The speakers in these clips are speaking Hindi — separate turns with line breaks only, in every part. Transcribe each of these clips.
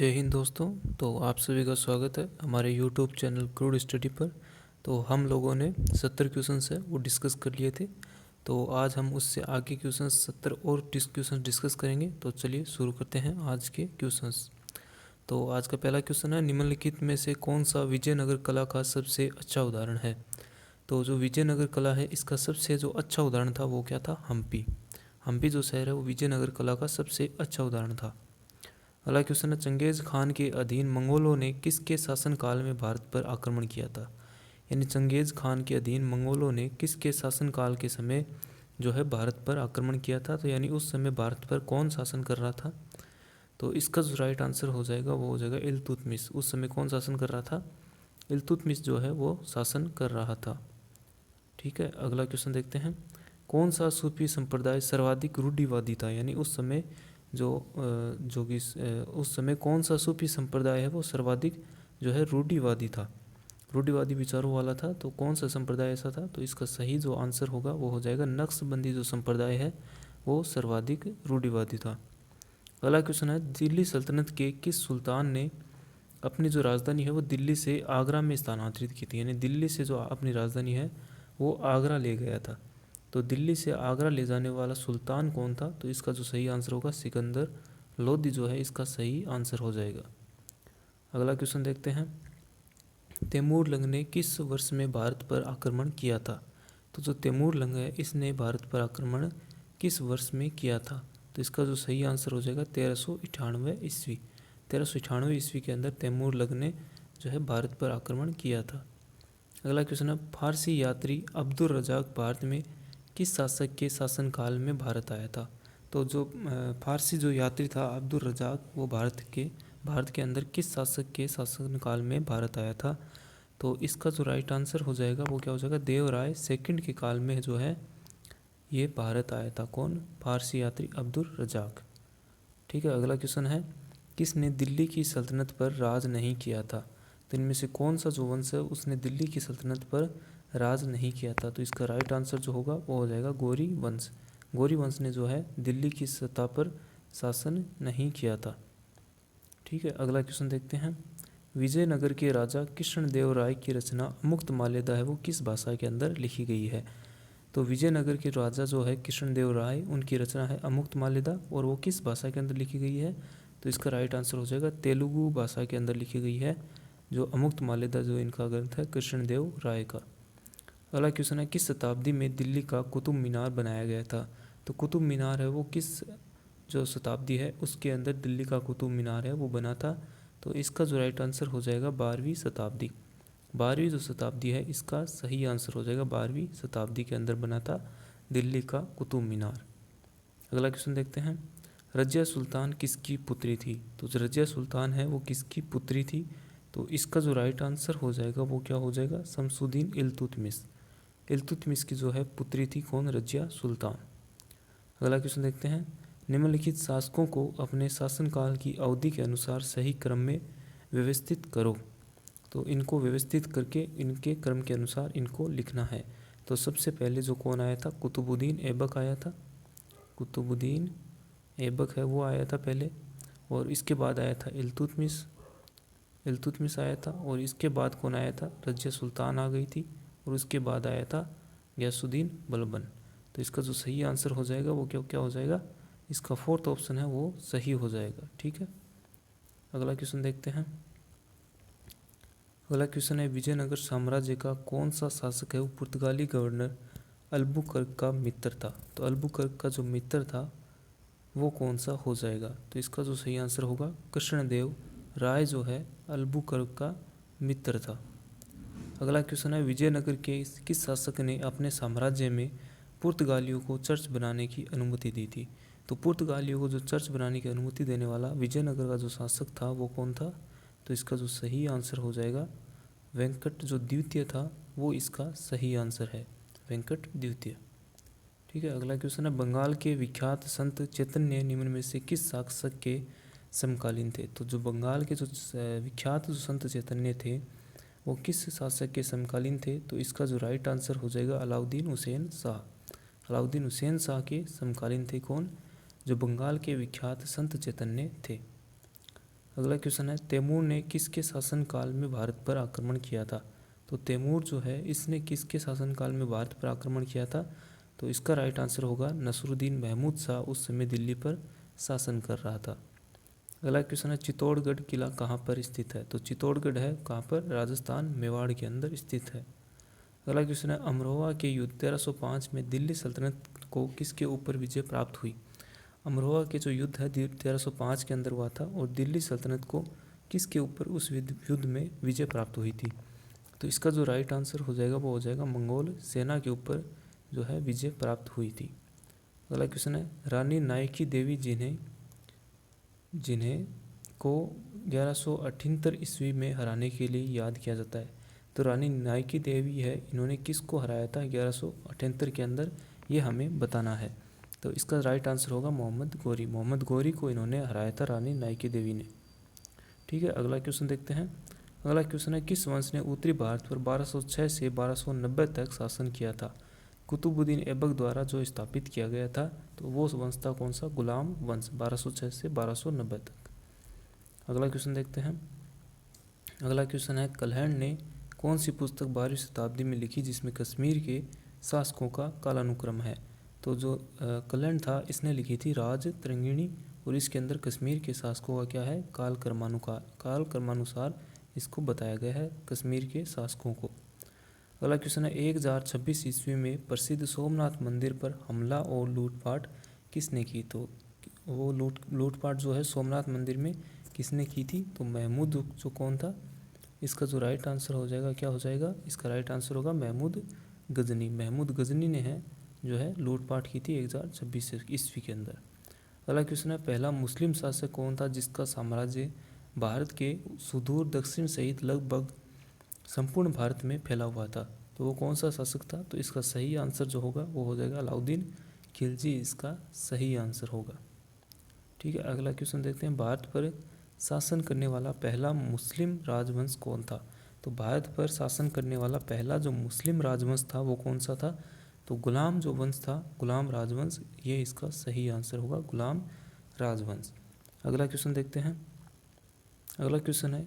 जय हिंद दोस्तों। तो आप सभी का स्वागत है हमारे यूट्यूब चैनल क्रूड स्टडी पर। तो हम लोगों ने 70 क्वेश्चंस है वो डिस्कस कर लिए थे। तो आज हम उससे आगे क्वेश्चंस 70 और क्वेश्चन डिस्कस करेंगे। तो चलिए शुरू करते हैं आज के क्वेश्चंस। तो आज का पहला क्वेश्चन है, निम्नलिखित में से कौन सा विजयनगर कला का सबसे अच्छा उदाहरण है। तो जो विजयनगर कला है इसका सबसे जो अच्छा उदाहरण था वो क्या था, हम्पी। हम्पी जो शहर है वो विजयनगर कला का सबसे अच्छा उदाहरण था। अगला क्वेश्चन है, चंगेज खान के अधीन मंगोलों ने किसके शासनकाल में भारत पर आक्रमण किया था। यानी चंगेज खान के अधीन मंगोलों ने किसके शासनकाल के समय जो है भारत पर आक्रमण किया था। तो यानी उस समय भारत पर कौन शासन कर रहा था। तो इसका जो राइट आंसर हो जाएगा वो हो जाएगा इल्तुतमिश। उस समय कौन शासन कर रहा था, इल्तुतमिश जो है वो शासन कर रहा था। ठीक है, अगला क्वेश्चन देखते हैं, कौन सा सूफी संप्रदाय सर्वाधिक रूढ़िवादी था। यानी उस समय उस समय कौन सा सूफी संप्रदाय है वो सर्वाधिक जो है रूढ़िवादी था, रूढ़िवादी विचारों वाला था। तो कौन सा संप्रदाय ऐसा था। तो इसका सही जो आंसर होगा वो हो जाएगा नक्शबंदी जो संप्रदाय है वो सर्वाधिक रूढ़िवादी था। अगला क्वेश्चन है, दिल्ली सल्तनत के किस सुल्तान ने अपनी जो राजधानी है वो दिल्ली से आगरा में स्थानांतरित की थी। यानी दिल्ली से जो अपनी राजधानी है वो आगरा ले गया था। तो दिल्ली से आगरा ले जाने वाला सुल्तान कौन था। तो इसका जो सही आंसर होगा सिकंदर लोदी जो है इसका सही आंसर हो जाएगा। अगला क्वेश्चन देखते हैं, तैमूर लंग ने किस वर्ष में भारत पर आक्रमण किया था। तो जो तैमूर लंग है इसने भारत पर आक्रमण किस वर्ष में किया था। तो इसका जो सही आंसर हो जाएगा 1398 ईस्वी। 1398 ईस्वी के अंदर तैमूर लंग ने जो है भारत पर आक्रमण किया था। अगला क्वेश्चन है, फारसी यात्री अब्दुल रजाक भारत में किस शासक के शासनकाल में भारत आया था। तो जो फारसी जो यात्री था अब्दुल रजाक वो भारत के अंदर किस शासक के शासनकाल में भारत आया था। तो इसका जो राइट आंसर हो जाएगा वो क्या हो जाएगा, देवराय सेकंड के काल में जो है ये भारत आया था। कौन, फारसी यात्री अब्दुल रजाक। ठीक है, अगला क्वेश्चन है, किसने दिल्ली की सल्तनत पर राज नहीं किया था। तो इनमें से कौन सा जो वंश है उसने दिल्ली की सल्तनत पर राज नहीं किया था। तो इसका राइट आंसर जो होगा वो हो जाएगा गौरी वंश। गौरी वंश ने जो है दिल्ली की सत्ता पर शासन नहीं किया था। ठीक है, अगला क्वेश्चन देखते हैं, विजयनगर के राजा कृष्णदेव राय की रचना अमुक्त माल्यदा है वो किस भाषा के अंदर लिखी गई है। तो विजयनगर के राजा जो है कृष्णदेव राय उनकी रचना है अमुक्त माल्यदा और वो किस भाषा के अंदर लिखी गई है। तो इसका राइट आंसर हो जाएगा तेलुगु भाषा के अंदर लिखी गई है जो अमुक्त माल्यदा जो इनका ग्रंथ है कृष्णदेव राय का। अगला क्वेश्चन है, किस शताब्दी में दिल्ली का कुतुब मीनार बनाया गया था। तो कुतुब मीनार है वो किस जो शताब्दी है उसके अंदर दिल्ली का कुतुब मीनार है वो बना था। तो इसका जो राइट आंसर हो जाएगा 12वीं शताब्दी। 12वीं जो शताब्दी है इसका सही आंसर हो जाएगा 12वीं शताब्दी के अंदर बना था दिल्ली का कुतुब मीनार। अगला क्वेश्चन देखते हैं, रजिया सुल्तान किसकी पुत्री थी। तो जो रजिया सुल्तान है वो किसकी पुत्री थी। तो इसका जो राइट आंसर हो जाएगा वो क्या हो जाएगा, शमसुद्दीन इल्तुतमिश। इल्तुतमिश की जो है पुत्री थी कौन, रजिया सुल्तान। अगला क्वेश्चन देखते हैं, निम्नलिखित शासकों को अपने शासनकाल की अवधि के अनुसार सही क्रम में व्यवस्थित करो। तो इनको व्यवस्थित करके इनके क्रम के अनुसार इनको लिखना है। तो सबसे पहले जो कौन आया था, कुतुबुद्दीन ऐबक आया था। कुतुबुद्दीन ऐबक है वो आया था पहले, और इसके बाद आया था इल्तुतमिश। इल्तुतमिश आया था और इसके बाद कौन आया था, रजिया सुल्तान आ गई थी, और उसके बाद आया था गयासुद्दीन बलबन। तो इसका जो सही आंसर हो जाएगा वो क्या क्या हो जाएगा, इसका फोर्थ ऑप्शन है वो सही हो जाएगा। ठीक है, अगला क्वेश्चन देखते हैं। अगला क्वेश्चन है, विजयनगर साम्राज्य का कौन सा शासक है वो पुर्तगाली गवर्नर अल्बुकर्क का मित्र था। तो अल्बुकर्क का जो मित्र था वो कौन सा हो जाएगा। तो इसका जो सही आंसर होगा कृष्णदेव राय जो है अल्बुकर्क का मित्र था। अगला क्वेश्चन है, विजयनगर के किस शासक ने अपने साम्राज्य में पुर्तगालियों को चर्च बनाने की अनुमति दी थी। तो पुर्तगालियों को जो चर्च बनाने की अनुमति देने वाला विजयनगर का जो शासक था वो कौन था। तो इसका जो सही आंसर हो जाएगा वेंकट जो द्वितीय था वो इसका सही आंसर है, वेंकट द्वितीय। ठीक है, अगला क्वेश्चन है, बंगाल के विख्यात संत चैतन्य निम्न में से किस शासक के समकालीन थे। तो जो बंगाल के जो विख्यात जो संत चैतन्य थे वो किस शासक के समकालीन थे। तो इसका जो राइट आंसर हो जाएगा अलाउद्दीन हुसैन शाह। अलाउद्दीन हुसैन शाह के समकालीन थे कौन, जो बंगाल के विख्यात संत चैतन्य थे। अगला क्वेश्चन है, तैमूर ने किसके शासनकाल में भारत पर आक्रमण किया था? तो तैमूर जो है इसने किसके शासनकाल में भारत पर आक्रमण किया था? तो इसका राइट आंसर होगा नसरुद्दीन महमूद शाह उस समय दिल्ली पर शासन कर रहा था। अगला क्वेश्चन है, चित्तौड़गढ़ किला कहाँ पर स्थित है? तो चित्तौड़गढ़ है कहाँ पर? राजस्थान मेवाड़ के अंदर स्थित है। अगला क्वेश्चन है, अमरोहा के युद्ध 1305 में दिल्ली सल्तनत को किसके ऊपर विजय प्राप्त हुई? अमरोहा के जो युद्ध है 1305 के अंदर हुआ था और दिल्ली सल्तनत को किसके ऊपर उस युद्ध में विजय प्राप्त हुई थी? तो इसका जो राइट आंसर हो जाएगा वो हो जाएगा मंगोल सेना के ऊपर जो है विजय प्राप्त हुई थी। अगला क्वेश्चन है, रानी नायकी देवी जिन्हें को 1178 ईस्वी में हराने के लिए याद किया जाता है। तो रानी नायकी देवी है, इन्होंने किसको हराया था 1178 के अंदर, ये हमें बताना है। तो इसका राइट आंसर होगा मोहम्मद गौरी। मोहम्मद गौरी को इन्होंने हराया था रानी नायकी देवी ने। ठीक है, अगला क्वेश्चन देखते हैं। अगला क्वेश्चन है, किस वंश ने उत्तरी भारत पर 1206 से 1290 तक शासन किया था? कुतुबुद्दीन ऐबक द्वारा जो स्थापित किया गया था, तो वो वंश था कौन सा? गुलाम वंश, 1206 से 1290 तक। अगला क्वेश्चन देखते हैं। अगला क्वेश्चन है, कल्हण ने कौन सी पुस्तक 12वीं शताब्दी में लिखी जिसमें कश्मीर के शासकों का कालानुक्रम है? तो जो कल्हण था इसने लिखी थी राज तरंगिणी और इसके अंदर कश्मीर के शासकों का क्या है? काल क्रमानुसार इसको बताया गया है कश्मीर के शासकों को। अगला क्वेश्चन है, 1026 ईस्वी में प्रसिद्ध सोमनाथ मंदिर पर हमला और लूटपाट किसने की? तो वो लूटपाट जो है सोमनाथ मंदिर में किसने की थी? तो महमूद जो कौन था? इसका जो राइट आंसर हो जाएगा क्या हो जाएगा? इसका राइट आंसर होगा महमूद गजनी। महमूद गजनी ने है जो है लूटपाट की थी 1026 ईस्वी के अंदर। अगला क्वेश्चन है, पहला मुस्लिम शासक कौन था जिसका साम्राज्य भारत के सुदूर दक्षिण सहित लगभग संपूर्ण भारत में फैला हुआ था? तो वो कौन सा शासक था? तो इसका सही आंसर जो होगा वो हो जाएगा अलाउद्दीन खिलजी, इसका सही आंसर होगा। ठीक है, अगला क्वेश्चन देखते हैं, भारत पर शासन करने वाला पहला मुस्लिम राजवंश कौन था? तो भारत पर शासन करने वाला पहला जो मुस्लिम राजवंश था वो कौन सा था? तो गुलाम जो वंश था, गुलाम राजवंश, ये इसका सही आंसर होगा, गुलाम राजवंश। अगला क्वेश्चन देखते हैं। अगला क्वेश्चन है,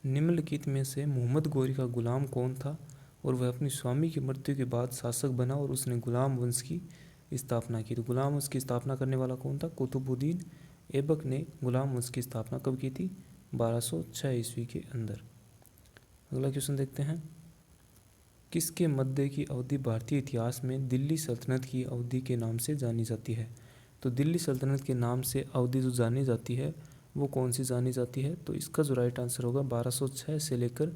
निम्नलिखित में से मोहम्मद गौरी का गुलाम कौन था और वह अपनी स्वामी की मृत्यु के बाद शासक बना और उसने गुलाम वंश की स्थापना की? तो गुलाम वंश की स्थापना करने वाला कौन था? कुतुबुद्दीन ऐबक ने गुलाम वंश की स्थापना कब की थी? 1206 ईस्वी के अंदर। अगला क्वेश्चन देखते हैं, किसके मध्य की अवधि भारतीय इतिहास में दिल्ली सल्तनत की अवधि के नाम से जानी जाती है? तो दिल्ली सल्तनत के नाम से अवधि जो जानी जाती है वो कौन सी जानी जाती है? तो इसका जो राइट आंसर होगा 1206 से लेकर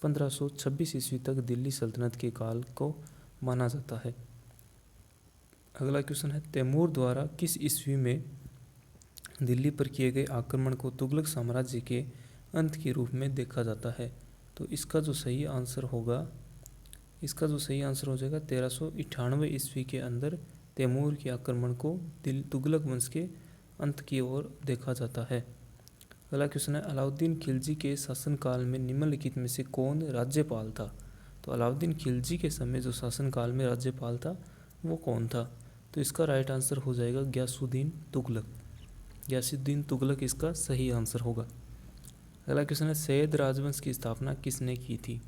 1526 ईस्वी तक दिल्ली सल्तनत के काल को माना जाता है। अगला क्वेश्चन है, तैमूर द्वारा किस ईस्वी में दिल्ली पर किए गए आक्रमण को तुगलक साम्राज्य के अंत के रूप में देखा जाता है? तो इसका जो सही आंसर होगा, इसका जो सही आंसर हो जाएगा 1398 ईस्वी के अंदर तैमूर के आक्रमण को तुगलक वंश के अंत की ओर देखा जाता है। अगला क्वेश्चन है, अलाउद्दीन खिलजी के शासनकाल में निम्नलिखित में से कौन राज्यपाल था? तो अलाउद्दीन खिलजी के समय जो शासनकाल में राज्यपाल था वो कौन था? तो इसका राइट आंसर हो जाएगा गयासुद्दीन तुगलक। गयासुद्दीन तुगलक इसका सही आंसर होगा। अगला क्वेश्चन है, सैयद राजवंश की स्थापना किसने की थी?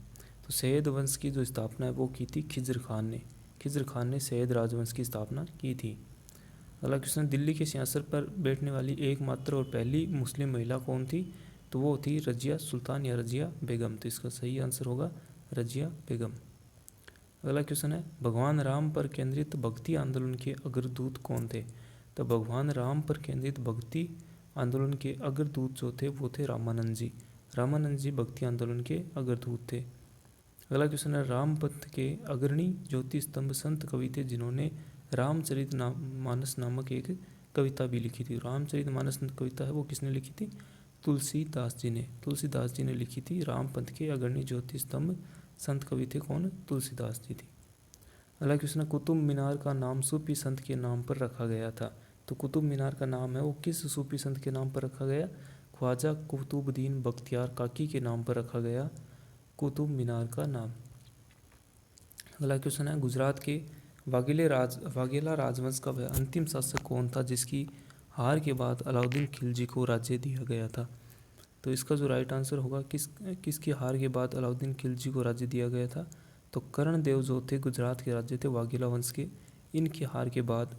तो सैयद वंश की जो स्थापना है वो की थी खिज्र खान ने। खिज्र खान ने सैयद राजवंश की स्थापना की थी। अगला क्वेश्चन, दिल्ली के सिंहासन पर बैठने वाली एकमात्र और पहली मुस्लिम महिला कौन थी? तो वो थी रजिया सुल्तान या रजिया बेगम। तो इसका सही आंसर होगा रजिया बेगम। अगला क्वेश्चन है, भगवान राम पर केंद्रित भक्ति आंदोलन के अग्रदूत कौन थे? तो भगवान राम पर केंद्रित भक्ति आंदोलन के अग्रदूत जो थे वो थे रामानंद जी। रामानंद जी भक्ति आंदोलन के अग्रदूत थे। अगला क्वेश्चन है, राम पंथ के अग्रणी ज्योति स्तंभ संत कवि थे जिन्होंने रामचरित मानस नामक एक कविता भी लिखी थी। रामचरित मानस कविता है वो किसने लिखी थी? तुलसीदास जी ने। तुलसीदास जी ने लिखी थी। राम पंथ के अग्रणी ज्योति स्तंभ संत कवि थे कौन? तुलसीदास जी थे। अगला क्वेश्चन है, कुतुब मीनार का नाम सूफी संत के नाम पर रखा गया था। तो कुतुब मीनार का नाम है वो किस सूफी संत के नाम पर रखा गया? ख्वाजा कुतुबुद्दीन बख्तियार काकी के नाम पर रखा गया कुतुब मीनार का नाम। अगला क्वेश्चन है, गुजरात के वाघेला राजवंश का वह अंतिम शासक कौन था जिसकी हार के बाद अलाउद्दीन खिलजी को राज्य दिया गया था? तो इसका जो राइट आंसर होगा, किसकी हार के बाद अलाउद्दीन खिलजी को राज्य दिया गया था, तो कर्ण देव जो थे गुजरात के राज्य थे वाघेला वंश के, इनकी हार के बाद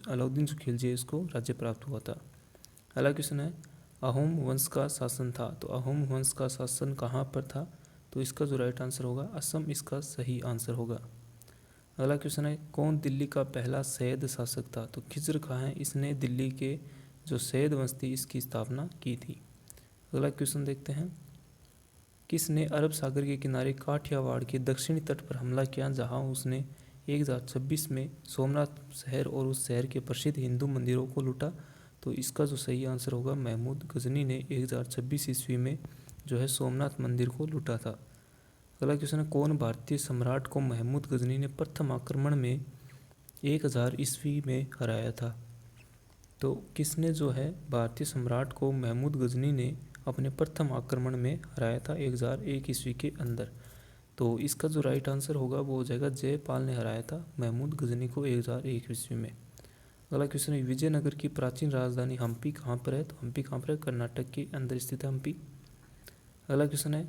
अलाउद्दीन जो खिलजी है इसको राज्य प्राप्त हुआ था। अगला क्वेश्चन है अहोम वंश का शासन था, तो अहोम वंश का शासन कहाँ पर था, तो इसका जो राइट आंसर होगा असम इसका सही आंसर होगा। अगला क्वेश्चन है कौन दिल्ली का पहला सैयद शासक था, तो खिज्र खां है, इसने दिल्ली के जो सैयद वंश थी इसकी स्थापना की थी। अगला क्वेश्चन देखते हैं किसने अरब सागर के किनारे काठियावाड़ के दक्षिणी तट पर हमला किया, जहां उसने 1026 में सोमनाथ शहर और उस शहर के प्रसिद्ध हिंदू मंदिरों को लूटा, तो इसका जो सही आंसर होगा महमूद गजनी ने 1026 ईस्वी में जो है सोमनाथ मंदिर को लूटा था। अगला क्वेश्चन है कौन भारतीय सम्राट को महमूद गजनी ने प्रथम आक्रमण में 1000 ईस्वी में हराया था, तो किसने जो है भारतीय सम्राट को महमूद गजनी ने अपने प्रथम आक्रमण में हराया था 1001 ईस्वी के अंदर, तो इसका जो राइट आंसर होगा वो हो जाएगा जयपाल ने हराया था महमूद गजनी को 1001 ईस्वी में। अगला क्वेश्चन है विजयनगर की प्राचीन राजधानी हम्पी कहाँ पर है, तो हम्पी कहाँ पर है, कर्नाटक के अंदर स्थित है हम्पी। अगला क्वेश्चन है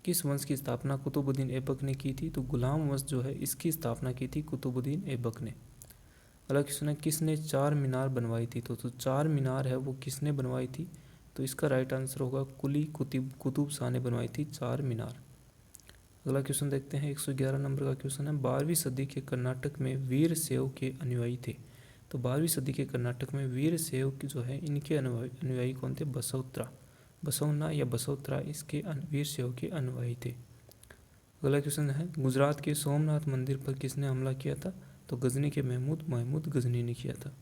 किस वंश की स्थापना कुतुबुद्दीन ऐबक ने की थी, तो गुलाम वंश जो है इसकी स्थापना की थी कुतुबुद्दीन ऐबक ने। अगला क्वेश्चन है किसने चार मीनार बनवाई थी, तो चार मीनार है वो किसने बनवाई थी, तो इसका राइट आंसर होगा कुली कुतुब शाह ने बनवाई थी चार मीनार। अगला क्वेश्चन देखते हैं 111 नंबर का क्वेश्चन है 12वीं सदी के कर्नाटक में वीर शैव के अनुयायी थे, तो 12वीं सदी के कर्नाटक में वीर शैव की जो है इनके अनुयायी कौन थे, बसवन्ना या बसोत्रा इसके वीर शैव के अनुयायी थे। अगला क्वेश्चन है गुजरात के सोमनाथ मंदिर पर किसने हमला किया था, तो गजनी के महमूद गजनी ने किया था।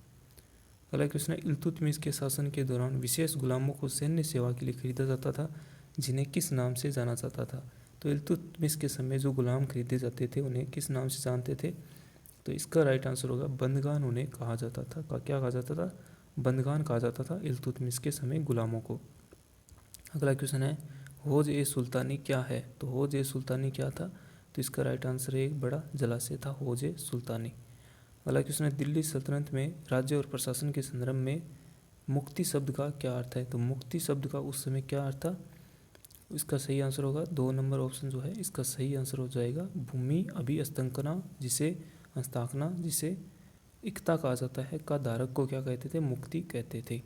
अगला क्वेश्चन है इल्तुतमिश के शासन के दौरान विशेष गुलामों को सैन्य सेवा के लिए खरीदा जाता था, जिन्हें किस नाम से जाना जाता था, तो इल्तुतमिश के समय जो गुलाम खरीदे जाते थे उन्हें किस नाम से जानते थे, तो इसका राइट आंसर होगा बंदगान उन्हें कहा जाता था। क्या कहा जाता था, बंदगान कहा जाता था इल्तुतमिश के समय गुलामों को। अगला क्वेश्चन है हौज ए सुल्तानी क्या है, तो हौज ए सुल्तानी क्या था, तो इसका राइट आंसर है एक बड़ा जलाशय था हौज ए सुल्तानी। अगला क्वेश्चन है दिल्ली सल्तनत में राज्य और प्रशासन के संदर्भ में मुक्ति शब्द का क्या अर्थ है, तो मुक्ति शब्द का उस समय क्या अर्थ था, इसका सही आंसर होगा 2 नंबर ऑप्शन जो है इसका सही आंसर हो जाएगा भूमि अभिहस्तांकना, जिसे हस्तांकना जिसे इकता कहा जाता है का धारक को क्या कहते थे, मुक्ति कहते थे।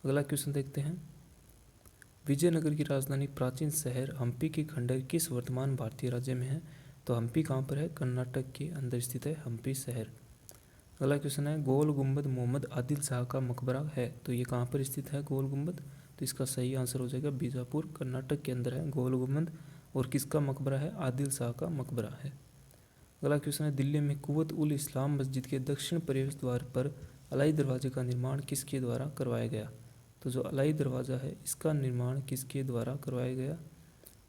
अगला क्वेश्चन देखते हैं विजयनगर की राजधानी प्राचीन शहर हम्पी की खंडहर किस वर्तमान भारतीय राज्य में है, तो हम्पी कहाँ पर है, कर्नाटक के अंदर स्थित है हम्पी शहर। अगला क्वेश्चन है गोल गुंबद मोहम्मद आदिल शाह का मकबरा है, तो ये कहाँ पर स्थित है गोल गुंबद, तो इसका सही आंसर हो जाएगा बीजापुर कर्नाटक के अंदर है गोल गुंबद, और किसका मकबरा है, आदिल शाह का मकबरा है। अगला क्वेश्चन है दिल्ली में कुव्वत उल इस्लाम मस्जिद के दक्षिण प्रवेश द्वार पर अलाई दरवाजे का निर्माण किसके द्वारा करवाया गया, तो जो अलाई दरवाज़ा है इसका निर्माण किसके द्वारा करवाया गया,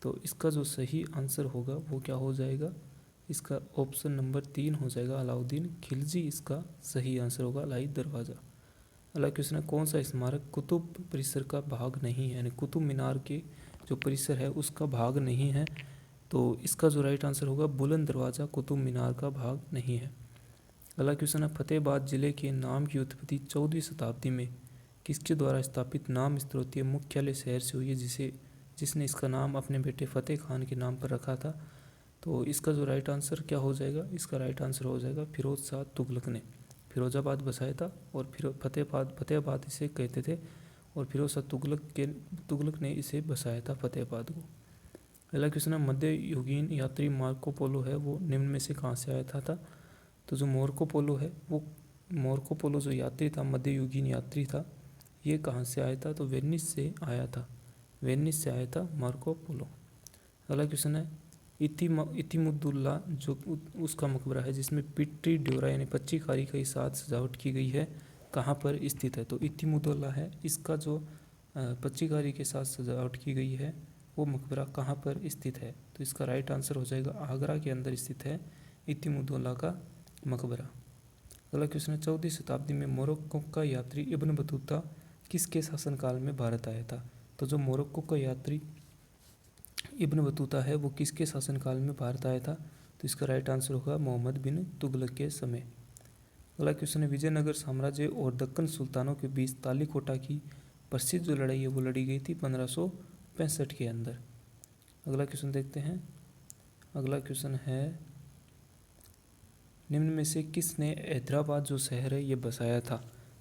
तो इसका जो सही आंसर होगा वो क्या हो जाएगा, इसका ऑप्शन नंबर 3 हो जाएगा अलाउद्दीन खिलजी, इसका सही आंसर होगा अलाई दरवाज़ा। अगला क्वेश्चन है कौन सा स्मारक कुतुब परिसर का भाग नहीं है, यानी कुतुब मीनार के जो परिसर है उसका भाग नहीं है, तो इसका जो राइट आंसर होगा बुलंद दरवाज़ा कुतुब मीनार का भाग नहीं है। अगला क्वेश्चन है फतेहाबाद जिले के नाम की उत्पत्ति 14वीं शताब्दी में किसके द्वारा स्थापित नाम स्त्रोतीय मुख्यालय शहर से हुई है, जिसने इसका नाम अपने बेटे फतेह खान के नाम पर रखा था, तो इसका जो राइट आंसर क्या हो जाएगा, इसका राइट आंसर हो जाएगा फिरोज शाह तुगलक ने फिरोजाबाद बसाया था, और फिर फतेहाबाद इसे कहते थे, और फिरोज शाह तुगलक ने इसे बसाया था फतेहाबाद को। अगला क्वेश्चन है मध्य युगीन यात्री मार्को पोलो है वो निम्न में से कहाँ से आया था, तो जो मार्को पोलो जो यात्री था मध्य युगीन यात्री था, ये कहाँ से आया था, तो वेनिस से आया था मार्को पोलो। अगला क्वेश्चन है इतिमुद्दौला जो उसका मकबरा है जिसमें पिट्टी ड्योरा यानी पच्चीकारी के साथ सजावट की गई है कहाँ पर स्थित है, तो इतिमुद्दौला है इसका जो पच्चीकारी के साथ सजावट की गई है वो मकबरा कहाँ पर स्थित है, तो इसका राइट आंसर हो जाएगा आगरा के अंदर स्थित है इतिमुद्दौला का मकबरा। अगला क्वेश्चन है 14वीं शताब्दी में मोरक्को का यात्री इब्न बतूता किसके शासनकाल में भारत आया था, तो जो मोरक्को का यात्री इब्न बतूता है वो किसके शासनकाल में भारत आया था, तो इसका राइट आंसर होगा मोहम्मद बिन तुगलक के समय। अगला क्वेश्चन है विजयनगर साम्राज्य और दक्कन सुल्तानों के बीच तालीकोटा की प्रसिद्ध जो लड़ाई है वो लड़ी गई थी 1965 के अंदर। अगला क्वेश्चन देखते हैं। अगला क्वेश्चन है, निम्न में से किसने हैदराबाद जो शहर है ये बसाया था?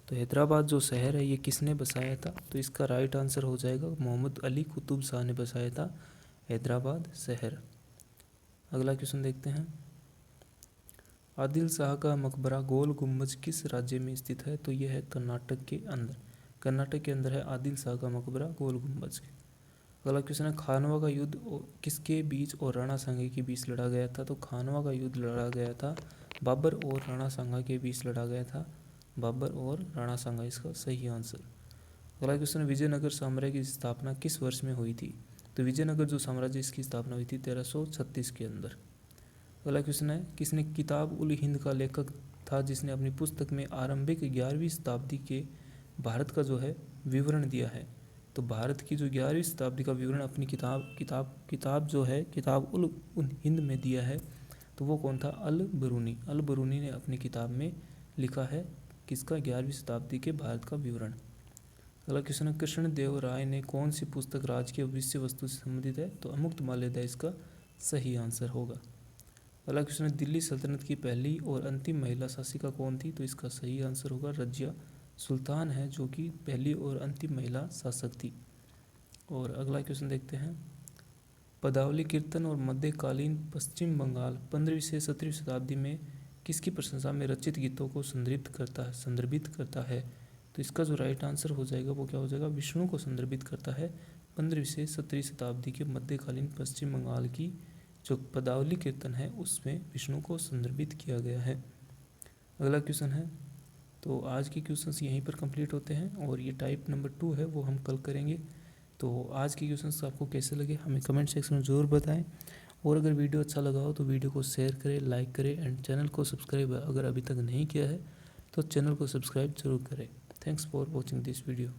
तो हैदराबाद जो शहर है ये किसने बसाया था? तो इसका राइट आंसर हो जाएगा मोहम्मद अली कुतुब शाह ने बसाया था हैदराबाद शहर। अगला क्वेश्चन देखते हैं। आदिल शाह का मकबरा गोल गुम्बज किस राज्य में स्थित है? तो यह है कर्नाटक के अंदर। कर्नाटक के अंदर है आदिल शाह का मकबरा गोल गुम्बज। अगला क्वेश्चन है, खानवा का युद्ध किसके बीच और राणा सांगा के बीच लड़ा गया था? तो खानवा का युद्ध लड़ा गया था बाबर और राणा सांगा के बीच लड़ा गया था। बाबर और राणा सांगा इसका सही आंसर। अगला क्वेश्चन, विजयनगर साम्राज्य की स्थापना किस वर्ष में हुई थी? तो विजयनगर जो साम्राज्य इसकी स्थापना हुई थी 1336 के अंदर। अगला क्वेश्चन है, किसने किताब उल हिंद का लेखक था जिसने अपनी पुस्तक में आरंभिक 11वीं शताब्दी के भारत का जो है विवरण दिया है? तो भारत की जो 11वीं शताब्दी का विवरण अपनी किताब जो है किताब उल हिंद में दिया है, तो वो कौन था? अल बरूनी। अल बरूनी ने अपनी किताब में लिखा है किसका? 11वीं शताब्दी के भारत का विवरण। अगला क्वेश्चन है, कृष्णदेव राय ने कौन सी पुस्तक राज्य की विषय वस्तु से संबंधित है? तो अमुक्त माल्यदा इसका सही आंसर होगा। अगला क्वेश्चन है, दिल्ली सल्तनत की पहली और अंतिम महिला शासिका कौन थी? तो इसका सही आंसर होगा रजिया सुल्तान है जो कि पहली और अंतिम महिला शासक थी। और अगला क्वेश्चन देखते हैं। पदावली कीर्तन और मध्यकालीन पश्चिम बंगाल 15वीं से 17वीं शताब्दी में किसकी प्रशंसा में रचित गीतों को संदर्भित करता है? तो इसका जो राइट आंसर हो जाएगा वो क्या हो जाएगा? विष्णु को संदर्भित करता है। 15वीं से 17वीं शताब्दी के मध्यकालीन पश्चिम बंगाल की जो पदावली कीर्तन है उसमें विष्णु को संदर्भित किया गया है। अगला क्वेश्चन है, तो आज के क्वेश्चंस यहीं पर कंप्लीट होते हैं और ये टाइप नंबर 2 है वो हम कल करेंगे। तो आज के क्वेश्चंस आपको कैसे लगे हमें कमेंट सेक्शन में ज़रूर बताएं। और अगर वीडियो अच्छा लगा हो तो वीडियो को शेयर करें, लाइक करें एंड चैनल को सब्सक्राइब अगर अभी तक नहीं किया है तो चैनल को सब्सक्राइब जरूर करें। Thanks for watching this video.